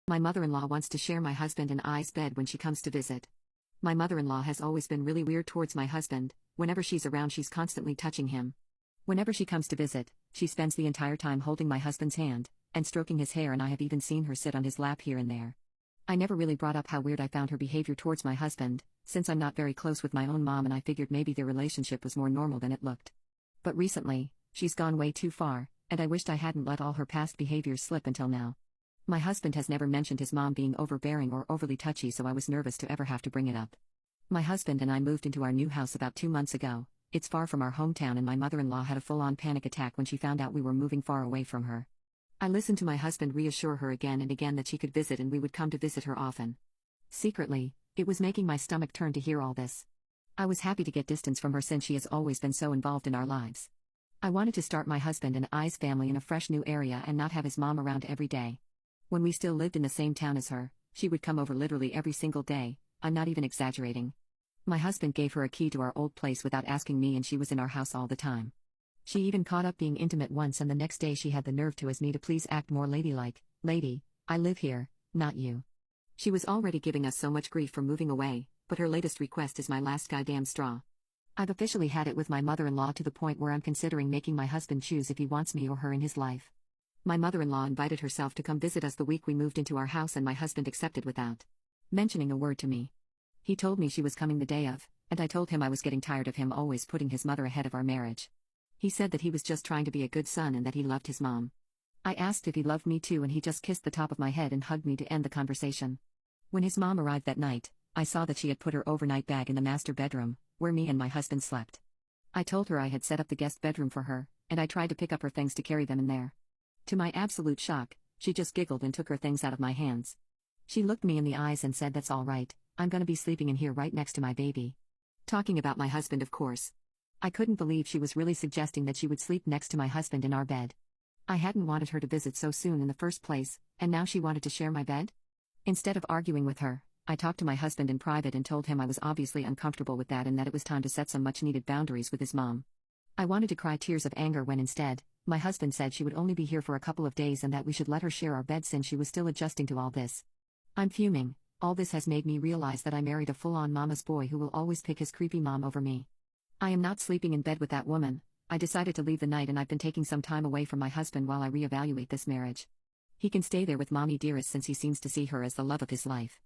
My mother-in-law wants to share my husband and I's bed when she comes to visit. My mother-in-law has always been really weird towards my husband. Whenever she's around, she's constantly touching him. Whenever she comes to visit, she spends the entire time holding my husband's hand and stroking his hair, and I have even seen her sit on his lap here and there. I never really brought up how weird I found her behavior towards my husband, since I'm not very close with my own mom, and I figured maybe their relationship was more normal than it looked. But recently, she's gone way too far, and I wished I hadn't let all her past behaviors slip until now. My husband has never mentioned his mom being overbearing or overly touchy, so I was nervous to ever have to bring it up. My husband and I moved into our new house about 2 months ago. It's far from our hometown, and my mother-in-law had a full-on panic attack when she found out we were moving far away from her. I listened to my husband reassure her again and again that she could visit and we would come to visit her often. Secretly, it was making my stomach turn to hear all this. I was happy to get distance from her since she has always been so involved in our lives. I wanted to start my husband and I's family in a fresh new area and not have his mom around every day. When we still lived in the same town as her, she would come over literally every single day. I'm not even exaggerating. My husband gave her a key to our old place without asking me, and she was in our house all the time. She even caught up being intimate once, and the next day she had the nerve to ask me to please act more ladylike. Lady, I live here, not you. She was already giving us so much grief for moving away, but her latest request is my last goddamn straw. I've officially had it with my mother-in-law to the point where I'm considering making my husband choose if he wants me or her in his life. My mother-in-law invited herself to come visit us the week we moved into our house, and my husband accepted without mentioning a word to me. He told me she was coming the day of, and I told him I was getting tired of him always putting his mother ahead of our marriage. He said that he was just trying to be a good son and that he loved his mom. I asked if he loved me too, and he just kissed the top of my head and hugged me to end the conversation. When his mom arrived that night, I saw that she had put her overnight bag in the master bedroom, where me and my husband slept. I told her I had set up the guest bedroom for her, and I tried to pick up her things to carry them in there. To my absolute shock, she just giggled and took her things out of my hands. She looked me in the eyes and said, "That's all right, I'm gonna be sleeping in here right next to my baby." Talking about my husband, of course. I couldn't believe she was really suggesting that she would sleep next to my husband in our bed. I hadn't wanted her to visit so soon in the first place, and now she wanted to share my bed? Instead of arguing with her, I talked to my husband in private and told him I was obviously uncomfortable with that and that it was time to set some much-needed boundaries with his mom. I wanted to cry tears of anger when instead, my husband said she would only be here for a couple of days and that we should let her share our bed since she was still adjusting to all this. I'm fuming. All this has made me realize that I married a full-on mama's boy who will always pick his creepy mom over me. I am not sleeping in bed with that woman. I decided to leave the night and I've been taking some time away from my husband while I reevaluate this marriage. He can stay there with mommy dearest since he seems to see her as the love of his life.